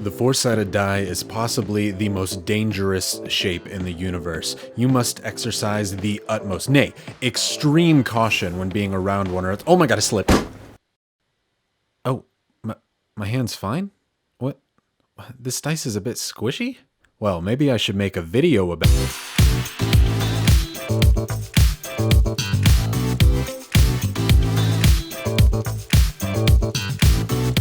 The four-sided die is possibly the most dangerous shape in the universe. You must exercise the utmost, nay, extreme caution when being around one another. Oh my god, I slipped. Oh, my hand's fine? What? This dice is a bit squishy? Well, maybe I should make a video about it.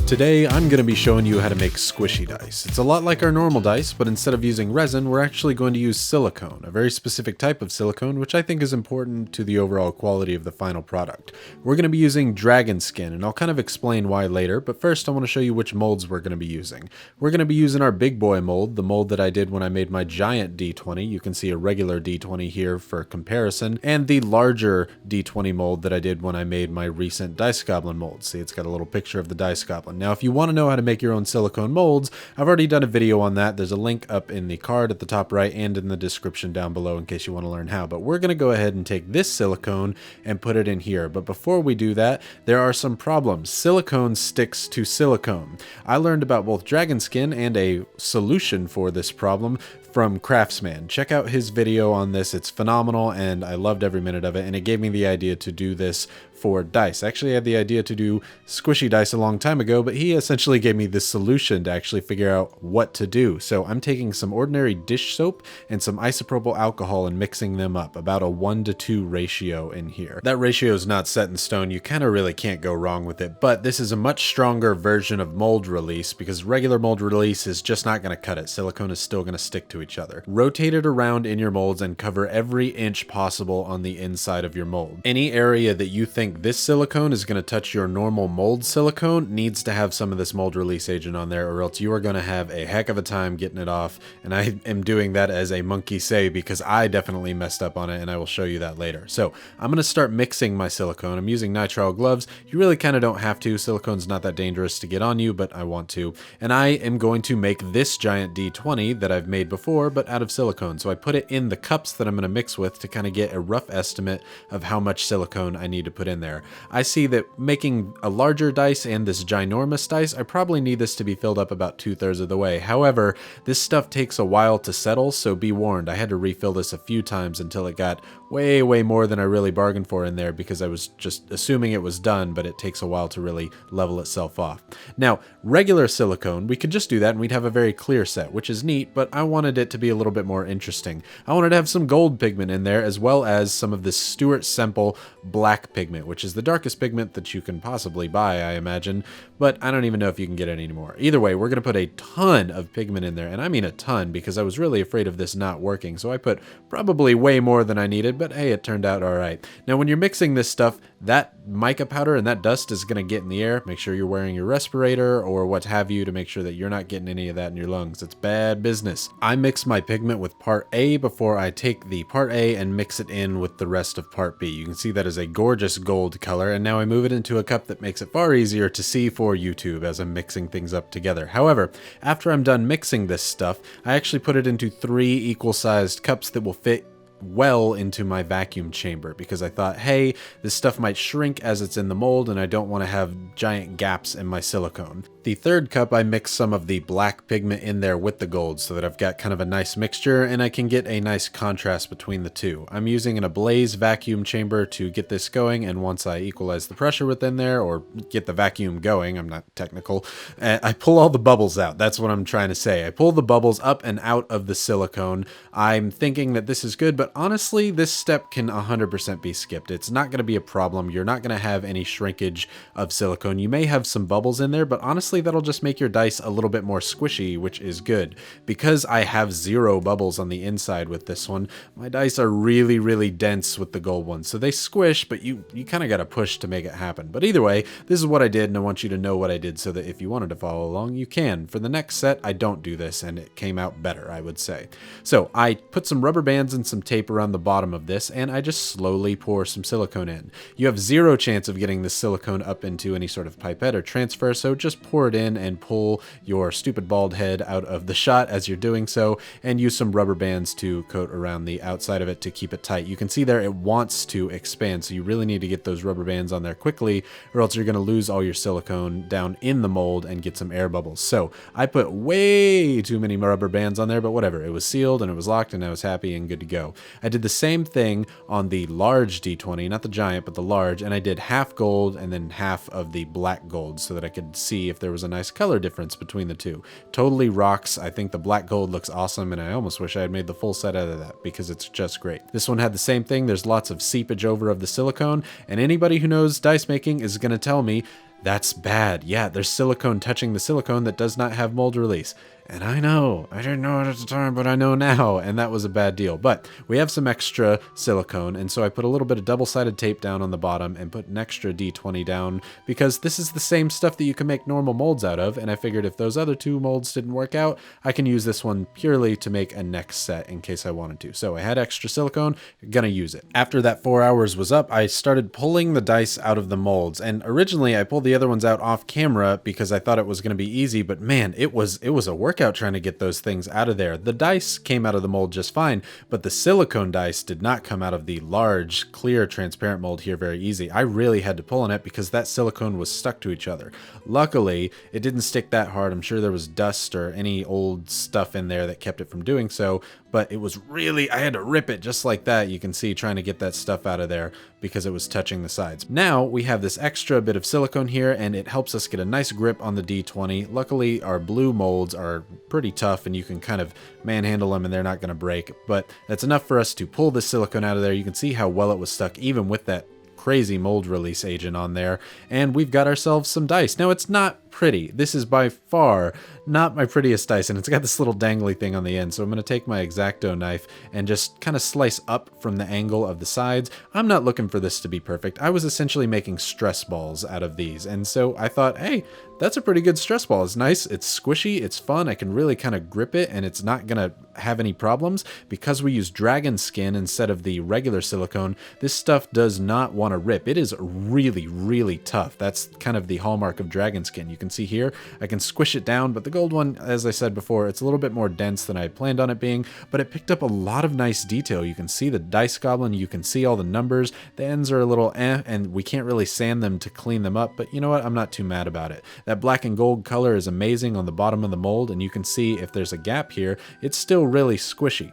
Today, I'm going to be showing you how to make squishy dice. It's a lot like our normal dice, but instead of using resin, we're actually going to use silicone, a very specific type of silicone, which I think is important to the overall quality of the final product. We're going to be using dragon skin, and I'll kind of explain why later, but first I want to show you which molds we're going to be using. We're going to be using our big boy mold, the mold that I did when I made my giant D20. You can see a regular D20 here for comparison, and the larger D20 mold that I did when I made my recent Dice Goblin mold. See, it's got a little picture of the Dice Goblin. Now, if you want to know how to make your own silicone molds, I've already done a video on that. There's a link up in the card at the top right and in the description down below in case you want to learn how. But we're going to go ahead and take this silicone and put it in here. But before we do that, there are some problems. Silicone sticks to silicone. I learned about both dragon skin and a solution for this problem from Craftsman. Check out his video on this. It's phenomenal and I loved every minute of it, and it gave me the idea to do this for dice. Actually, I had the idea to do squishy dice a long time ago, but he essentially gave me this solution to actually figure out what to do. So I'm taking some ordinary dish soap and some isopropyl alcohol and mixing them up, about a 1:2 ratio in here. That ratio is not set in stone. You kind of really can't go wrong with it, but this is a much stronger version of mold release because regular mold release is just not going to cut it. Silicone is still going to stick to each other. Rotate it around in your molds and cover every inch possible on the inside of your mold. Any area that you think this silicone is going to touch your normal mold silicone needs to have some of this mold release agent on there, or else you are going to have a heck of a time getting it off. And I am doing that as a monkey say because I definitely messed up on it, and I will show you that later. So I'm going to start mixing my silicone. I'm using nitrile gloves. You really kind of don't have to. Silicone's not that dangerous to get on you, but I want to. And I am going to make this giant D20 that I've made before, but out of silicone. So I put it in the cups that I'm going to mix with to kind of get a rough estimate of how much silicone I need to put in there. I see that making a larger dice and this ginormous dice, I probably need this to be filled up about 2/3 of the way. However, this stuff takes a while to settle, so be warned. I had to refill this a few times until it got way more than I really bargained for in there because I was just assuming it was done, but it takes a while to really level itself off. Now, regular silicone, we could just do that and we'd have a very clear set, which is neat, but I wanted it to be a little bit more interesting. I wanted to have some gold pigment in there as well as some of this Stuart Semple black pigment, which is the darkest pigment that you can possibly buy, I imagine, but I don't even know if you can get it anymore. Either way, we're going to put a ton of pigment in there, and I mean a ton because I was really afraid of this not working, so I put probably way more than I needed, but hey, it turned out all right. Now, when you're mixing this stuff, that mica powder and that dust is going to get in the air. Make sure you're wearing your respirator or what have you to make sure that you're not getting any of that in your lungs. It's bad business. I mix my pigment with part A before I take the part A and mix it in with the rest of part B. You can see that is a gorgeous gold color, and now I move it into a cup that makes it far easier to see for YouTube as I'm mixing things up together. However, after I'm done mixing this stuff, I actually put it into 3 equal-sized cups that will fit well into my vacuum chamber because I thought, hey, this stuff might shrink as it's in the mold and I don't want to have giant gaps in my silicone. The 3rd cup, I mix some of the black pigment in there with the gold so that I've got kind of a nice mixture and I can get a nice contrast between the two. I'm using an Ablaze vacuum chamber to get this going, and once I equalize the pressure within there or get the vacuum going, I'm not technical, I pull all the bubbles out. That's what I'm trying to say. I pull the bubbles up and out of the silicone. I'm thinking that this is good, but honestly, this step can 100% be skipped. It's not going to be a problem. You're not going to have any shrinkage of silicone. You may have some bubbles in there, but honestly, that'll just make your dice a little bit more squishy, which is good. Because I have 0 bubbles on the inside with this one, my dice are really dense with the gold ones. So they squish, but you kind of got to push to make it happen. But either way, this is what I did, and I want you to know what I did so that if you wanted to follow along, you can. For the next set, I don't do this, and it came out better, I would say. So I put some rubber bands and some tape tape around the bottom of this, and I just slowly pour some silicone in. You have zero chance of getting the silicone up into any sort of pipette or transfer, so just pour it in and pull your stupid bald head out of the shot as you're doing so, and use some rubber bands to coat around the outside of it to keep it tight. You can see there it wants to expand, so you really need to get those rubber bands on there quickly, or else you're going to lose all your silicone down in the mold and get some air bubbles. So I put way too many rubber bands on there, but whatever. It was sealed and it was locked and I was happy and good to go. I did the same thing on the large D20, not the giant, but the large, and I did half gold and then half of the black gold so that I could see if there was a nice color difference between the two. Totally rocks. I think the black gold looks awesome, and I almost wish I had made the full set out of that because it's just great. This one had the same thing. There's lots of seepage over of the silicone, and anybody who knows dice making is going to tell me that's bad. Yeah, there's silicone touching the silicone that does not have mold release. And I know, I didn't know it at the time, but I know now, and that was a bad deal. But we have some extra silicone, and so I put a little bit of double-sided tape down on the bottom and put an extra D20 down, because this is the same stuff that you can make normal molds out of, and I figured if those other two molds didn't work out, I can use this one purely to make a next set in case I wanted to. So I had extra silicone, gonna use it. After that 4 hours was up, I started pulling the dice out of the molds, and originally I pulled the other ones out off camera because I thought it was gonna be easy, but man, it was a workout trying to get those things out of there. The dice came out of the mold just fine, but the silicone dice did not come out of the large, clear, transparent mold here very easy. I really had to pull on it because that silicone was stuck to each other. Luckily, it didn't stick that hard. I'm sure there was dust or any old stuff in there that kept it from doing so, but it was really, I had to rip it just like that. You can see trying to get that stuff out of there because it was touching the sides. Now we have this extra bit of silicone here, and it helps us get a nice grip on the D20. Luckily, our blue molds are pretty tough and you can kind of manhandle them and they're not going to break, but that's enough for us to pull the silicone out of there. You can see how well it was stuck even with that crazy mold release agent on there, and we've got ourselves some dice. Now, it's not pretty. This is by far not my prettiest dice, and it's got this little dangly thing on the end, so I'm going to take my X-Acto knife and just kind of slice up from the angle of the sides. I'm not looking for this to be perfect. I was essentially making stress balls out of these, and so I thought, hey, that's a pretty good stress ball. It's nice, it's squishy, it's fun, I can really kind of grip it, and it's not going to have any problems. Because we use dragon skin instead of the regular silicone, this stuff does not want to rip. It is really, really tough. That's kind of the hallmark of dragon skin. You can see here, I can squish it down, but the gold one, as I said before, it's a little bit more dense than I planned on it being, but it picked up a lot of nice detail. You can see the dice goblin, you can see all the numbers, the ends are a little and we can't really sand them to clean them up, but you know what, I'm not too mad about it. That black and gold color is amazing on the bottom of the mold, and you can see if there's a gap here, it's still really squishy.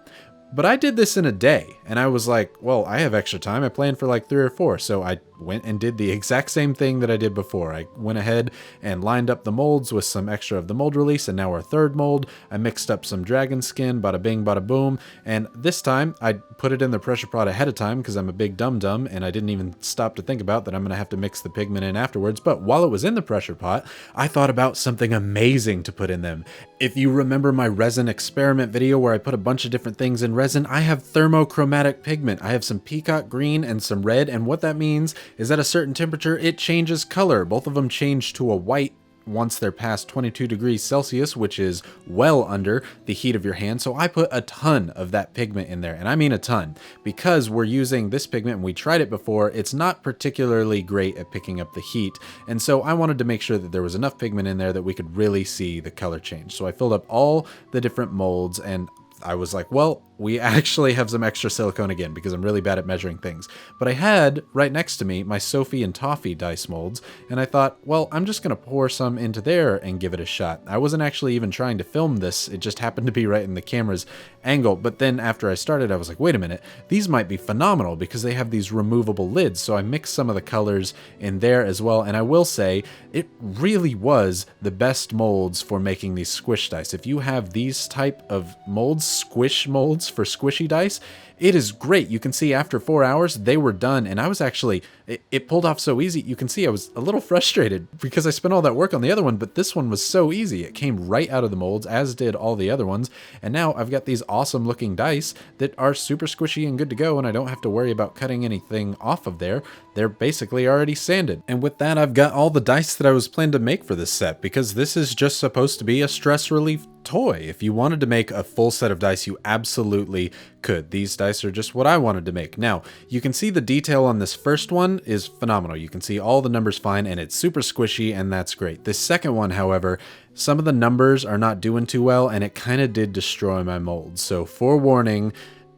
But I did this in a day, and I was like, well, I have extra time. I planned for like 3 or 4, so I went and did the exact same thing that I did before. I went ahead and lined up the molds with some extra of the mold release, and now our third mold, I mixed up some dragon skin, bada bing, bada boom, and this time I put it in the pressure pot ahead of time because I'm a big dum-dum, and I didn't even stop to think about that I'm going to have to mix the pigment in afterwards. But while it was in the pressure pot, I thought about something amazing to put in them. If you remember my resin experiment video where I put a bunch of different things in resin, I have thermochromatic pigment. I have some peacock green and some red, and what that means is at a certain temperature, it changes color. Both of them change to a white once they're past 22 degrees Celsius, which is well under the heat of your hand. So I put a ton of that pigment in there, and I mean a ton, because we're using this pigment and we tried it before. It's not particularly great at picking up the heat, and so I wanted to make sure that there was enough pigment in there that we could really see the color change. So I filled up all the different molds, and I was like, well, we actually have some extra silicone again because I'm really bad at measuring things. But I had right next to me my Sophie and Toffee dice molds, and I thought, well, I'm just going to pour some into there and give it a shot. I wasn't actually even trying to film this. It just happened to be right in the camera's angle. But then after I started, I was like, wait a minute, these might be phenomenal because they have these removable lids. So I mixed some of the colors in there as well. And I will say it really was the best molds for making these squish dice. If you have these type of molds, squish molds for squishy dice, it is great. You can see after 4 hours, they were done. And I was actually, it pulled off so easy. You can see I was a little frustrated because I spent all that work on the other one, but this one was so easy. It came right out of the molds, as did all the other ones. And now I've got these awesome looking dice that are super squishy and good to go. And I don't have to worry about cutting anything off of there. They're basically already sanded. And with that, I've got all the dice that I was planning to make for this set, because this is just supposed to be a stress relief toy. If you wanted to make a full set of dice, you absolutely could. These dice are just what I wanted to make. Now, you can see the detail on this first one is phenomenal. You can see all the numbers fine, and it's super squishy, and that's great. This second one, however, some of the numbers are not doing too well, and it kind of did destroy my mold. So forewarning,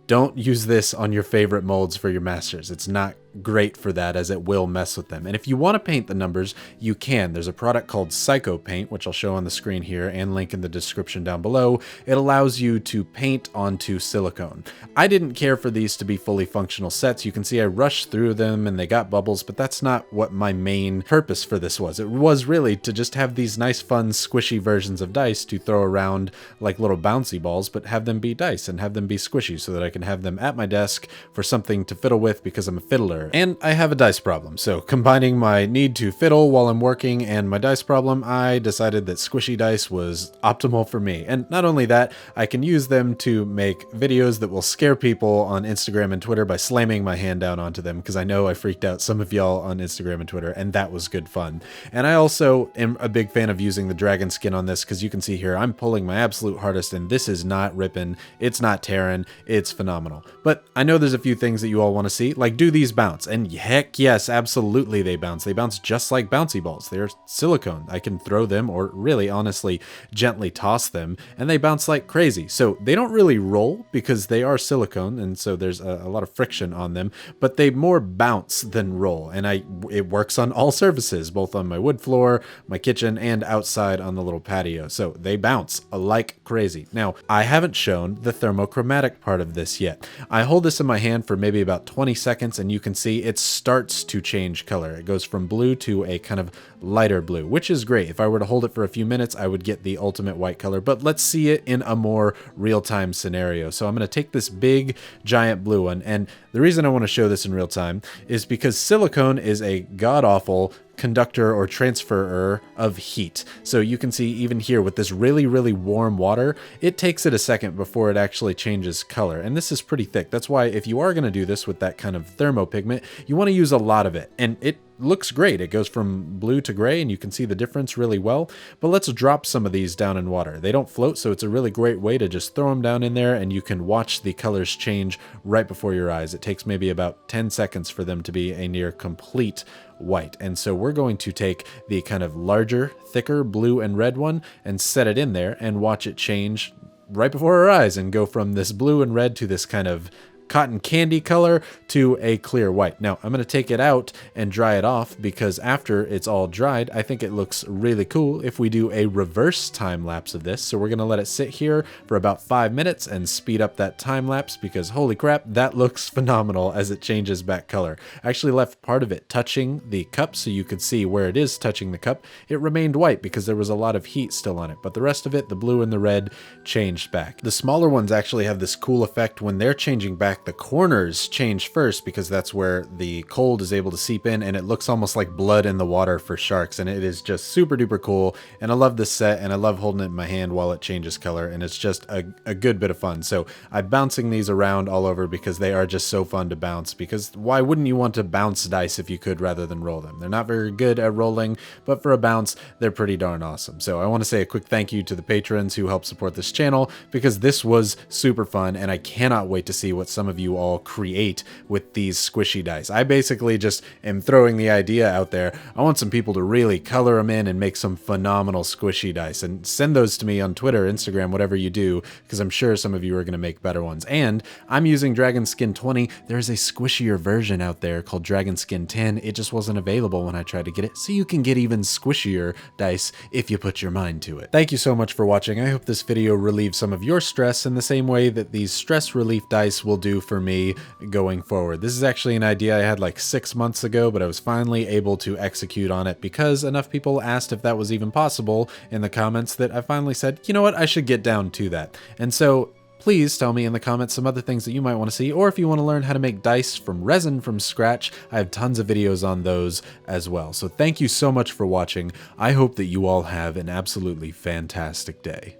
don't use this on your favorite molds for your masters. It's not great for that, as it will mess with them. And if you want to paint the numbers, you can. There's a product called Psycho Paint, which I'll show on the screen here and link in the description down below. It allows you to paint onto silicone. I didn't care for these to be fully functional sets. You can see I rushed through them and they got bubbles, but that's not what my main purpose for this was. It was really to just have these nice, fun, squishy versions of dice to throw around like little bouncy balls, but have them be dice and have them be squishy so that I can have them at my desk for something to fiddle with, because I'm a fiddler. And I have a dice problem, so combining my need to fiddle while I'm working and my dice problem, I decided that squishy dice was optimal for me. And not only that, I can use them to make videos that will scare people on Instagram and Twitter by slamming my hand down onto them, because I know I freaked out some of y'all on Instagram and Twitter, and that was good fun. And I also am a big fan of using the dragon skin on this, because you can see here I'm pulling my absolute hardest, and this is not ripping, it's not tearing, it's phenomenal. But I know there's a few things that you all want to see, like, do these bounce? And heck yes, absolutely they bounce. They bounce just like bouncy balls. They're silicone. I can throw them, or really honestly gently toss them, and they bounce like crazy. So they don't really roll because they are silicone, and so there's a lot of friction on them, but they more bounce than roll. And it works on all surfaces, both on my wood floor, my kitchen, and outside on the little patio. So they bounce like crazy. Now, I haven't shown the thermochromatic part of this yet. I hold this in my hand for maybe about 20 seconds, and you can see it starts to change color. It goes from blue to a kind of lighter blue, which is great. If I were to hold it for a few minutes, I would get the ultimate white color, but let's see it in a more real-time scenario. So I'm going to take this big giant blue one, and the reason I want to show this in real time is because silicone is a god-awful conductor or transferer of heat. So you can see even here with this really, really warm water, it takes it a second before it actually changes color. And this is pretty thick. That's why if you are going to do this with that kind of thermopigment, you want to use a lot of it. And it looks great. It goes from blue to gray, and you can see the difference really well. But let's drop some of these down in water. They don't float, so it's a really great way to just throw them down in there, and you can watch the colors change right before your eyes. It takes maybe about 10 seconds for them to be a near complete white. And so we're going to take the kind of larger, thicker blue and red one and set it in there and watch it change right before our eyes and go from this blue and red to this kind of cotton candy color to a clear white. Now I'm going to take it out and dry it off, because after it's all dried, I think it looks really cool if we do a reverse time lapse of this. So we're going to let it sit here for about 5 minutes and speed up that time lapse, because holy crap, that looks phenomenal as it changes back color. I actually left part of it touching the cup so you could see where it is touching the cup. It remained white because there was a lot of heat still on it, but the rest of it, the blue and the red, changed back. The smaller ones actually have this cool effect when they're changing back. The corners change first, because that's where the cold is able to seep in, and it looks almost like blood in the water for sharks, and it is just super duper cool. And I love this set, and I love holding it in my hand while it changes color, and it's just a good bit of fun. So I'm bouncing these around all over because they are just so fun to bounce, because why wouldn't you want to bounce dice if you could rather than roll them? They're not very good at rolling, but for a bounce, they're pretty darn awesome. So I want to say a quick thank you to the patrons who help support this channel, because this was super fun, and I cannot wait to see what some of you all create with these squishy dice. I basically just am throwing the idea out there. I want some people to really color them in and make some phenomenal squishy dice, and send those to me on Twitter, Instagram, whatever you do, because I'm sure some of you are going to make better ones. And I'm using Dragon Skin 20. There's a squishier version out there called Dragon Skin 10. It just wasn't available when I tried to get it, so you can get even squishier dice if you put your mind to it. Thank you so much for watching. I hope this video relieves some of your stress in the same way that these stress relief dice will do for me going forward. This is actually an idea I had like 6 months ago, but I was finally able to execute on it because enough people asked if that was even possible in the comments that I finally said, you know what, I should get down to that. And so please tell me in the comments some other things that you might want to see, or if you want to learn how to make dice from resin from scratch, I have tons of videos on those as well. So thank you so much for watching. I hope that you all have an absolutely fantastic day.